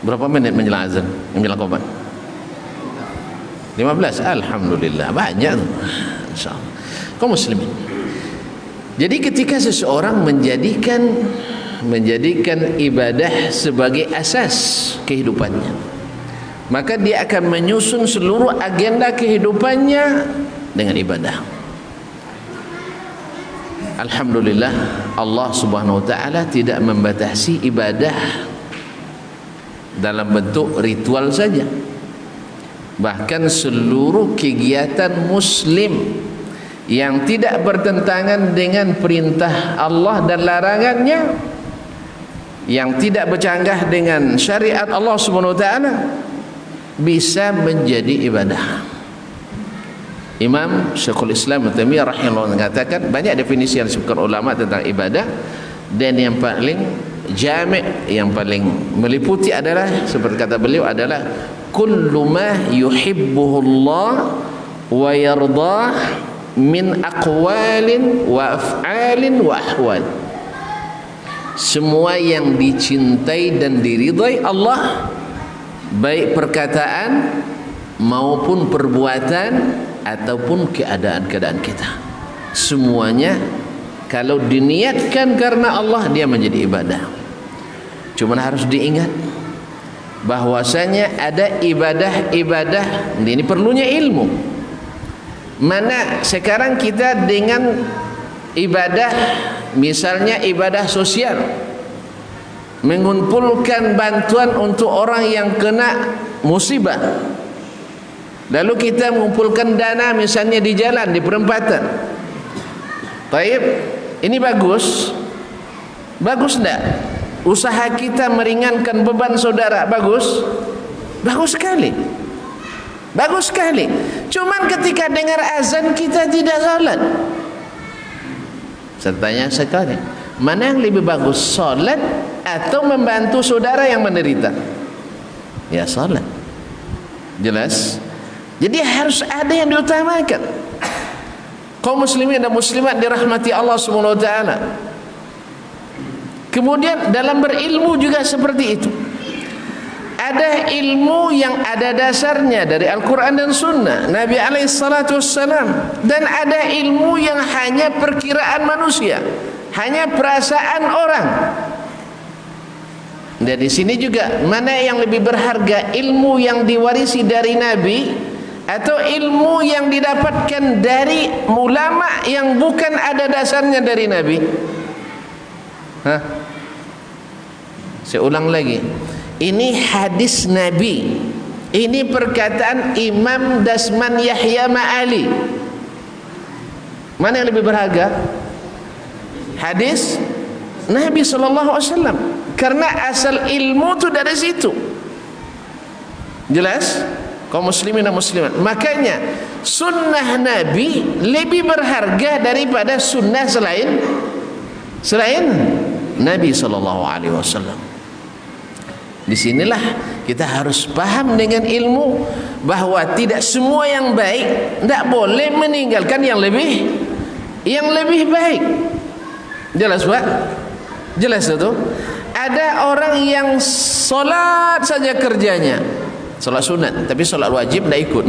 Berapa menit menjelang azan? Menjelang qomat? 15. Alhamdulillah, banyak tu. Insyaallah. Kaum muslimin. Jadi ketika seseorang menjadikan ibadah sebagai asas kehidupannya, maka dia akan menyusun seluruh agenda kehidupannya dengan ibadah. Alhamdulillah, Allah Subhanahu wa taala tidak membatasi ibadah dalam bentuk ritual saja. Bahkan seluruh kegiatan muslim yang tidak bertentangan dengan perintah Allah dan larangannya, yang tidak bercanggah dengan syariat Allah Subhanahu wa taala, bisa menjadi ibadah. Imam Syekhul Islam Ibnu Taimiyah rahimahullah mengatakan, banyak definisi yang disebutkan ulama tentang ibadah, dan yang paling jami', yang paling meliputi adalah, seperti kata beliau, adalah kullu ma yuhibbuhu Allah wa yardah min aqwalin wa af'alin wa ahwal. Semua yang dicintai dan diridai Allah, baik perkataan maupun perbuatan ataupun keadaan-keadaan kita, semuanya kalau diniatkan karena Allah, dia menjadi ibadah. Cuma harus diingat bahwasanya ada ibadah-ibadah ini perlunya ilmu. Mana sekarang kita dengan ibadah, misalnya ibadah sosial, mengumpulkan bantuan untuk orang yang kena musibah, lalu kita mengumpulkan dana misalnya di jalan, di perempatan. Baik, ini bagus enggak? Usaha kita meringankan beban saudara, bagus sekali, bagus sekali. Cuman ketika dengar azan kita tidak salat. Saya tanya sekali, mana yang lebih bagus, salat atau membantu saudara yang menderita? Ya salat, jelas. Jadi harus ada yang diutamakan. Kaum muslimin dan muslimat dirahmati Allah Subhanahu wa taala. Kemudian dalam berilmu juga seperti itu. Ada ilmu yang ada dasarnya dari Al-Quran dan Sunnah Nabi alaihissalatu wassalam, dan ada ilmu yang hanya perkiraan manusia, hanya perasaan orang. Dan di sini juga, mana yang lebih berharga, ilmu yang diwarisi dari Nabi atau ilmu yang didapatkan dari ulama yang bukan ada dasarnya dari Nabi? Saya ulang lagi, ini hadis Nabi, ini perkataan Imam Dasman Yahya Ma'ali. Mana yang lebih berharga? Hadis Nabi SAW, karena asal ilmu itu dari situ. Jelas? Kaum muslimin dan muslimat, makanya sunnah Nabi lebih berharga daripada sunnah selain Nabi SAW. Disinilah kita harus paham dengan ilmu bahwa tidak semua yang baik, tidak boleh meninggalkan yang lebih baik. Jelas Pak? Jelas itu? Ada orang yang solat saja kerjanya, solat sunat, tapi solat wajib tidak ikut.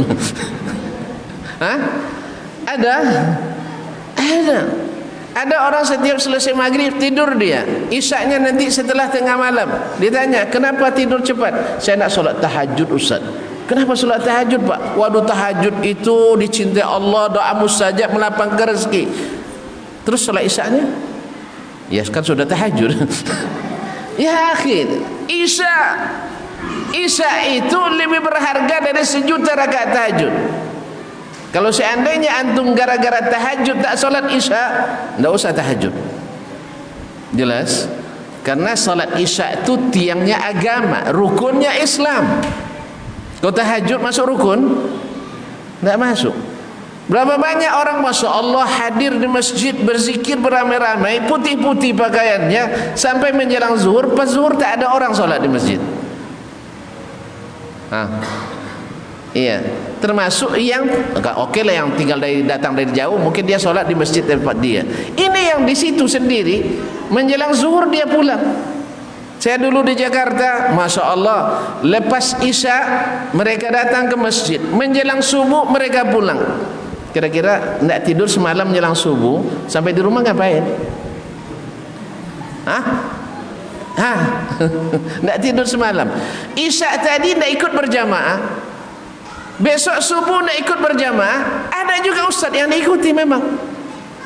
Ada orang setiap selesai maghrib tidur dia, isyaknya nanti setelah tengah malam. Ditanya, kenapa tidur cepat? Saya nak solat tahajud Ustaz. Kenapa solat tahajud Pak? Waduh, tahajud itu dicintai Allah, doa mustajab, melapangkan rezeki. Terus solat isyaknya? Ya kan sudah tahajud. Ya akhir, Isya itu lebih berharga dari 1 juta rakaat tahajud. Kalau seandainya antum gara-gara tahajud tak solat isya, tidak usah tahajud. Jelas? Karena solat isya itu tiangnya agama, rukunnya Islam. Kau tahajud masuk rukun? Tidak masuk. Berapa banyak orang Masya Allah hadir di masjid, berzikir beramai-ramai, putih-putih pakaiannya, sampai menjelang zuhur, pas zuhur tak ada orang solat di masjid. Iya, termasuk yang oke lah, yang datang dari jauh, mungkin dia sholat di masjid tempat dia. Ini yang di situ sendiri menjelang zuhur dia pulang. Saya dulu di Jakarta, masya Allah, lepas isya mereka datang ke masjid, menjelang subuh mereka pulang. Kira-kira tidak tidur semalam menjelang subuh, sampai di rumah ngapain? Tidak tidur semalam. Isya tadi tidak ikut berjamaah, besok subuh tidak ikut berjamaah. Ada juga ustaz yang diikuti memang.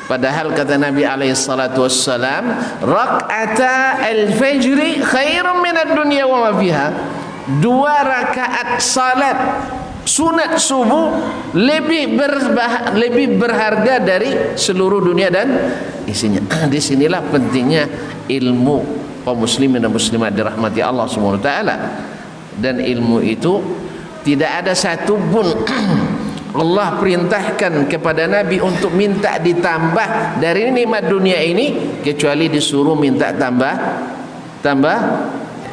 Padahal kata Nabi alaihissalatu wassalam, rak'ata al-fajri khairum minad dunya wa ma fiha. 2 rakaat salat sunat subuh lebih berharga dari seluruh dunia dan isinya. Disinilah pentingnya ilmu kaum muslimin dan muslimat dirahmati Allah Subhanahu wa taala. Dan ilmu itu tidak ada satu pun Allah perintahkan kepada Nabi untuk minta ditambah dari nikmat dunia ini kecuali disuruh minta tambah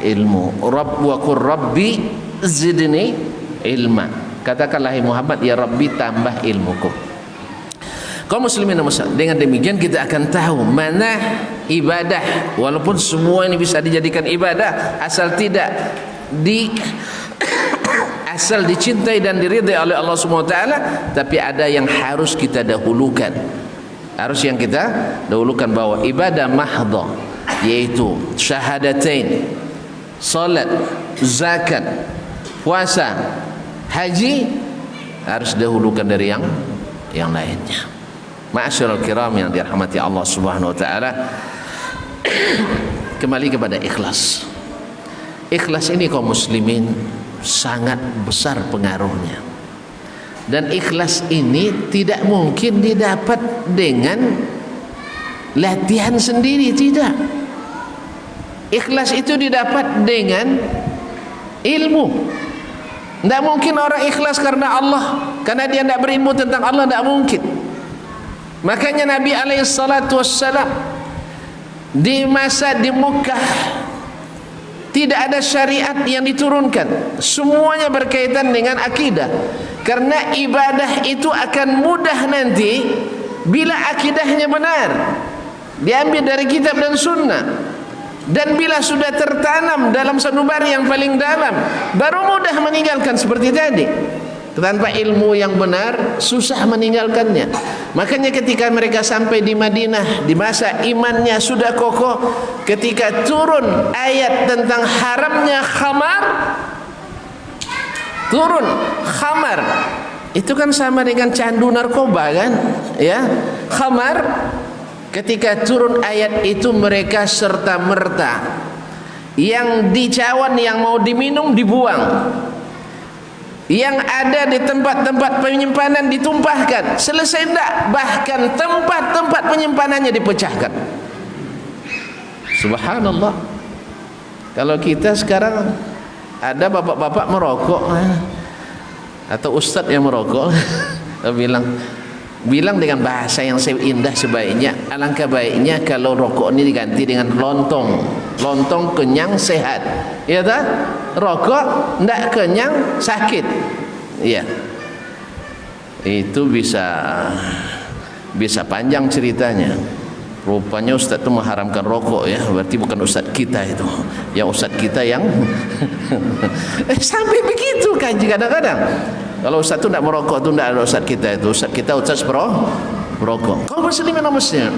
ilmu. Rabb wa qur rabbi zidni ilma. Katakanlah Muhammad, ya Rabbi tambah ilmuku. Kaum muslimin dan muslimat, dengan demikian kita akan tahu mana ibadah. Walaupun semua ini bisa dijadikan ibadah asal dicintai dan diridai oleh Allah Subhanahu wa taala, tapi ada yang harus kita dahulukan. Bahwa ibadah mahdhah yaitu syahadatain, salat, zakat, puasa, haji harus dahulukan dari yang lainnya. Ma'asyiral kiram yang dirahmati Allah Subhanahu wa taala, kembali kepada ikhlas. Ikhlas ini kaum muslimin sangat besar pengaruhnya, dan ikhlas ini tidak mungkin didapat dengan latihan sendiri, tidak. Ikhlas itu didapat dengan ilmu. Tidak mungkin orang ikhlas karena Allah, karena dia tidak berilmu tentang Allah, tidak mungkin. Makanya Nabi alaihissalatu wassalam di masa di Mekah tidak ada syariat yang diturunkan, semuanya berkaitan dengan akidah. Karena ibadah itu akan mudah nanti bila akidahnya benar, diambil dari kitab dan sunnah. Dan bila sudah tertanam dalam sanubari yang paling dalam, baru mudah meninggalkan seperti tadi. Tanpa ilmu yang benar susah meninggalkannya. Makanya ketika mereka sampai di Madinah, di masa imannya sudah kokoh, ketika turun ayat tentang haramnya khamar, itu kan sama dengan candu narkoba kan, ya. Khamar, ketika turun ayat itu mereka serta merta, yang dicawan, yang mau diminum dibuang, yang ada di tempat-tempat penyimpanan ditumpahkan. Selesai tidak, bahkan tempat-tempat penyimpanannya dipecahkan. Subhanallah. Kalau kita sekarang ada bapak-bapak merokok atau ustadz yang merokok, bilang dengan bahasa yang indah sebaiknya, alangkah baiknya kalau rokok ini diganti dengan lontong kenyang sehat, ya tak? Rokok ndak kenyang sakit, ya. Itu bisa panjang ceritanya. Rupanya ustaz itu mengharamkan rokok, ya. Berarti bukan ustaz kita itu, yang ustaz kita yang sampai begitu kan kadang-kadang. Kalau ustaz itu tidak merokok, itu tidak ada ustaz kita itu. Ustaz kita ustaz merokok. Kaum muslimin dan muslimat,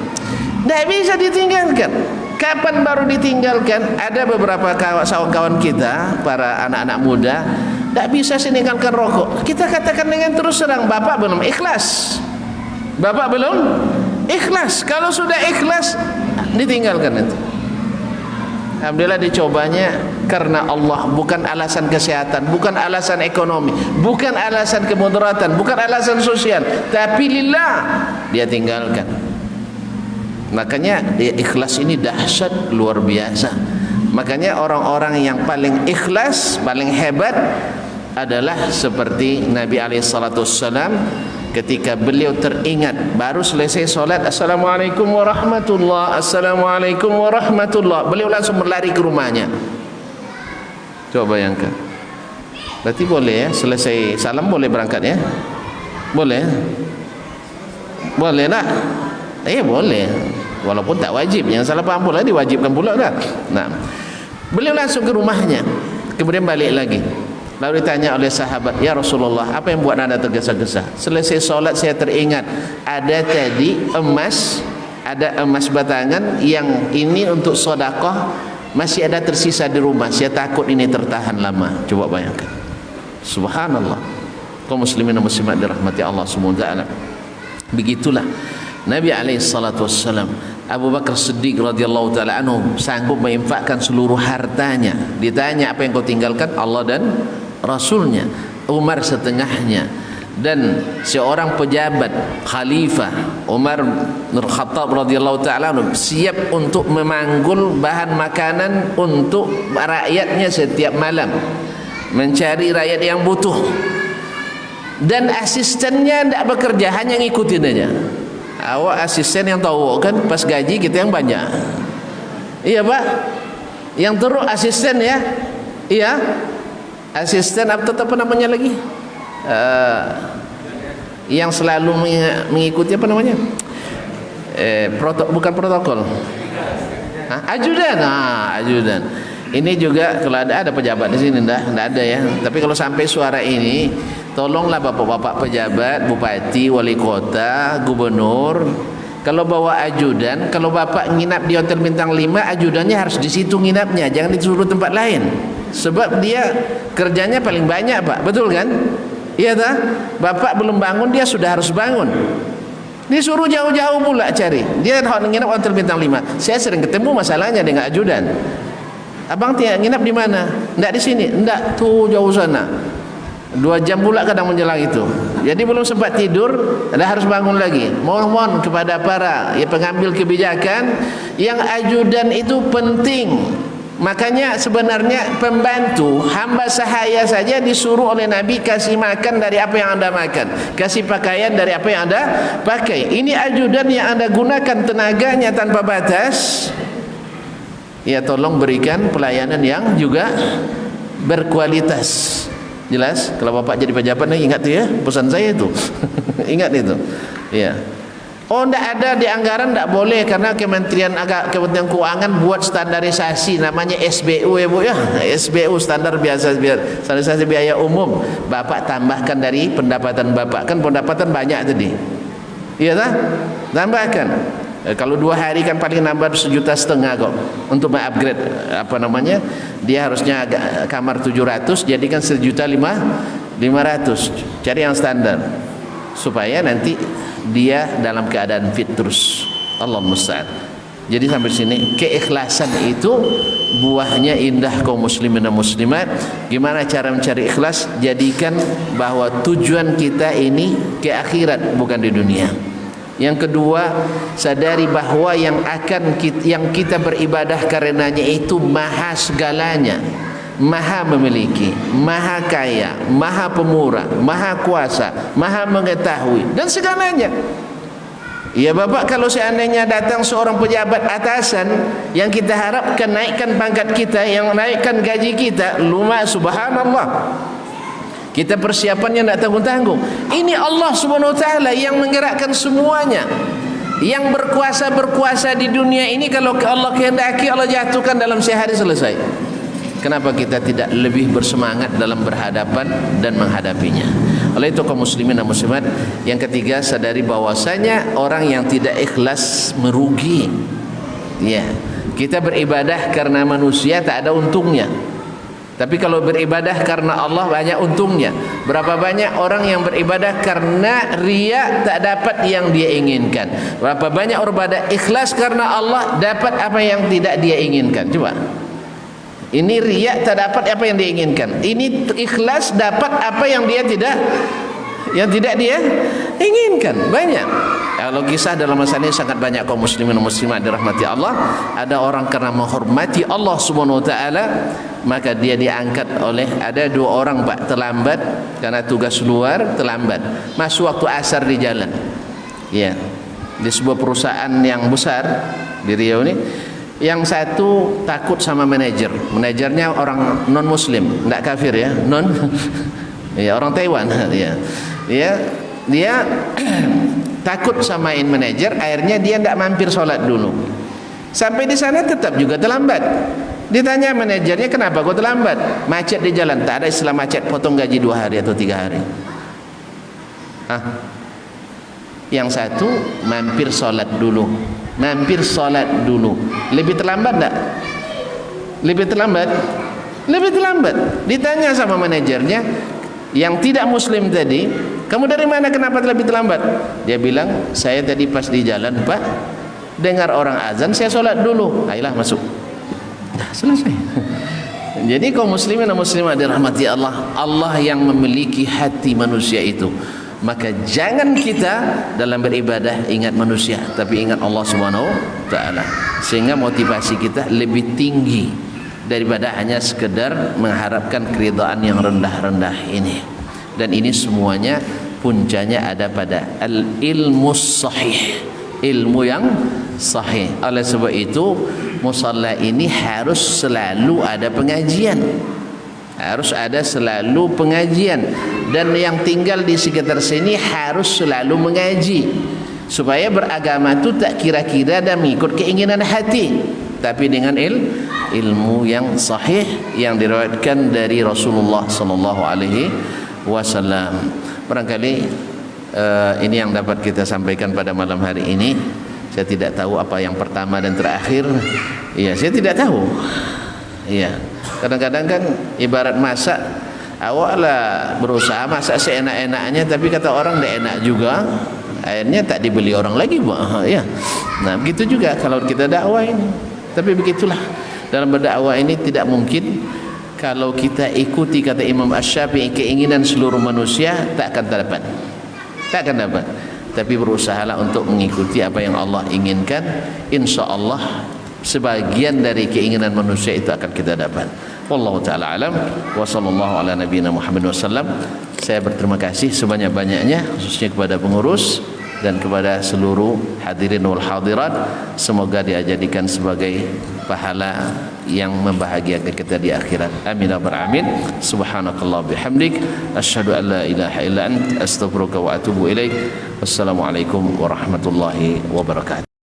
tidak bisa ditinggalkan. Kapan baru ditinggalkan? Ada beberapa kawan-kawan kita, para anak-anak muda, tidak bisa meninggalkan rokok. Kita katakan dengan terus terang, bapak belum ikhlas. Kalau sudah ikhlas, ditinggalkan itu. Alhamdulillah dicobanya karena Allah, bukan alasan kesehatan, bukan alasan ekonomi, bukan alasan kemudaratan, bukan alasan sosial, tapi lillah dia tinggalkan. Makanya ikhlas ini dahsyat luar biasa. Makanya orang-orang yang paling ikhlas, paling hebat adalah seperti Nabi alaihissalatu wassalam. Ketika beliau teringat baru selesai solat, assalamualaikum warahmatullah, assalamualaikum warahmatullah, beliau langsung berlari ke rumahnya. Coba bayangkan, Berarti boleh ya, selesai salam boleh berangkat ya? Boleh? Boleh tak? Boleh. Walaupun tak wajib. Yang salah faham pula diwajibkan pula dah. Nah, beliau langsung ke rumahnya. Kemudian balik lagi. Lalu ditanya oleh sahabat, "Ya Rasulullah, apa yang buat anda tergesa-gesa?" Selesai solat saya teringat ada tadi emas, ada emas batangan yang ini untuk sedekah, masih ada tersisa di rumah. Saya takut ini tertahan lama. Coba bayangkan. Subhanallah. Kaum muslimin dan muslimat dirahmati Allah Subhanahu wa taala. Begitulah Nabi alaihi salatu wassalam. Abu Bakar Siddiq radhiyallahu taala anhu sanggup menginfakkan seluruh hartanya. Ditanya, apa yang kau tinggalkan? Allah dan Rasulnya. Umar setengahnya. Dan seorang pejabat khalifah Umar bin Khattab radhiyallahu taala anhu siap untuk memanggul bahan makanan untuk rakyatnya setiap malam, mencari rakyat yang butuh. Dan asistennya tidak bekerja, hanya ngikutin aja. Awak asisten yang tahu kan, pas gaji kita yang banyak. Iya Pak, yang teruk asisten ya. Iya, asisten apa namanya lagi, yang selalu mengikuti apa namanya, bukan protokol, ajudan. Ajudan ini juga kalau ada pejabat di sini, enggak ada ya. Tapi kalau sampai suara ini, tolonglah bapak-bapak pejabat, bupati, wali kota, gubernur, kalau bawa ajudan, kalau bapak nginap di hotel bintang 5, ajudannya harus di situ nginapnya, jangan disuruh tempat lain. Sebab dia kerjanya paling banyak Pak, betul kan? Iya tak? Bapak belum bangun, dia sudah harus bangun. Disuruh jauh-jauh pula cari. Dia nginap hotel bintang 5. Saya sering ketemu masalahnya dengan ajudan. Abang nginap di mana? Enggak di sini. Enggak, tuh jauh sana. 2 jam pula kadang menjelang itu. Jadi belum sempat tidur, dah harus bangun lagi. Mohon kepada para pengambil kebijakan, yang ajudan itu penting. Makanya sebenarnya pembantu, hamba sahaya saja disuruh oleh Nabi kasih makan dari apa yang anda makan, kasih pakaian dari apa yang anda pakai. Ini ajudan yang anda gunakan tenaganya tanpa batas. Ya, tolong berikan pelayanan yang juga berkualitas. Jelas? Kalau bapak jadi pejabat nih, ingat tuh ya pesan saya itu. Ingat itu. Ya. Oh, tidak ada di anggaran, tidak boleh, karena Kementerian Keuangan buat standarisasi namanya SBU ya Bu ya. SBU, standar biasa, standarisasi biaya umum. Bapak tambahkan dari pendapatan bapak, kan pendapatan banyak tadi. Iya tak? Tambahkan. Kalau 2 hari kan paling nambah 1,5 juta kok untuk mengupgrade apa namanya, dia harusnya kamar 700 jadikan 1,5 juta. Cari yang standar supaya nanti dia dalam keadaan fit terus. Allah musta'an. Jadi sampai sini keikhlasan itu buahnya indah kaum muslimin dan muslimat. Gimana cara mencari ikhlas? Jadikan bahwa tujuan kita ini ke akhirat, bukan di dunia. Yang kedua, sadari bahwa yang kita beribadah karenanya itu maha segalanya, maha memiliki, maha kaya, maha pemurah, maha kuasa, maha mengetahui dan segalanya. Ya Bapak, kalau seandainya datang seorang pejabat atasan yang kita harapkan naikkan pangkat kita, yang naikkan gaji kita, subhanallah, kita persiapannya tidak tanggung-tanggung. Ini Allah Subhanahu wa taala yang menggerakkan semuanya. Yang berkuasa di dunia ini, kalau Allah kehendaki, Allah jatuhkan dalam sehari selesai. Kenapa kita tidak lebih bersemangat dalam berhadapan dan menghadapinya? Oleh itu kaum muslimin dan muslimat, yang ketiga, sadari bahwasanya orang yang tidak ikhlas merugi. Ya, kita beribadah karena manusia tak ada untungnya. Tapi kalau beribadah karena Allah banyak untungnya. Berapa banyak orang yang beribadah karena riya tak dapat yang dia inginkan. Berapa banyak orang beribadah ikhlas karena Allah dapat apa yang tidak dia inginkan. Coba. Ini riya tak dapat apa yang dia inginkan. Ini ikhlas dapat apa yang dia tidak dia inginkan. Banyak. Kalau kisah dalam masa ini sangat banyak kaum muslimin dan muslimat dirahmati Allah. Ada orang karena menghormati Allah Subhanahu wa taala, maka dia diangkat oleh, ada 2 orang Pak terlambat karena tugas luar, terlambat masuk waktu asar di jalan ya, di sebuah perusahaan yang besar di Riau ini. Yang satu takut sama manajernya orang non muslim, tidak kafir ya, non ya orang Taiwan ya. Dia takut samain manajer, akhirnya dia tidak mampir sholat dulu. Sampai di sana tetap juga terlambat. Ditanya manajernya, kenapa kau terlambat? Macet di jalan. Tak ada istilah macet potong gaji 2 hari atau 3 hari. Yang satu mampir sholat dulu, lebih terlambat tak? Lebih terlambat. Ditanya sama manajernya yang tidak muslim tadi, kamu dari mana, kenapa lebih terlambat? Dia bilang, saya tadi pas di jalan Pak, dengar orang azan, saya sholat dulu. Ayolah masuk. Dah selesai. Jadi kaum muslimin dan muslimat dirahmati Allah, Allah yang memiliki hati manusia itu. Maka jangan kita dalam beribadah ingat manusia, tapi ingat Allah Subhanahu wa taala, sehingga motivasi kita lebih tinggi daripada hanya sekedar mengharapkan keridhaan yang rendah-rendah ini. Dan ini semuanya puncanya ada pada al-ilmu sahih, ilmu yang sahih. Oleh sebab itu musalla ini harus selalu ada pengajian, dan yang tinggal di sekitar sini harus selalu mengaji, supaya beragama itu tak kira-kira dan mengikut keinginan hati, tapi dengan ilmu yang sahih yang diriwayatkan dari Rasulullah sallallahu alaihi wasallam. Barangkali ini yang dapat kita sampaikan pada malam hari ini. Saya tidak tahu apa yang pertama dan terakhir. Iya, saya tidak tahu. Iya. Kadang-kadang kan ibarat masak, awaklah berusaha masak seenak-enaknya, tapi kata orang tidak enak juga, akhirnya tak dibeli orang lagi, ya. Nah, begitu juga kalau kita dakwah ini. Tapi begitulah, dalam berdakwah ini tidak mungkin kalau kita ikuti kata Imam Asy-Syafi'i keinginan seluruh manusia, tak akan dapat. Tapi berusahalah untuk mengikuti apa yang Allah inginkan. Insya Allah sebagian dari keinginan manusia itu akan kita dapat. Wallahu taala alam wa sallallahu ala nabiyina Muhammad wasallam. Saya berterima kasih sebanyak-banyaknya khususnya kepada pengurus dan kepada seluruh hadirin wal hadirat. Semoga dijadikan sebagai pahala yang membahagiakan kita di akhirat. Amin ya rabbal alamin. Subhanakallah bihamdik asyhadu an la ilaha illa ant astaghfiruka wa atubu ilaik. Wassalamualaikum warahmatullahi wabarakatuh.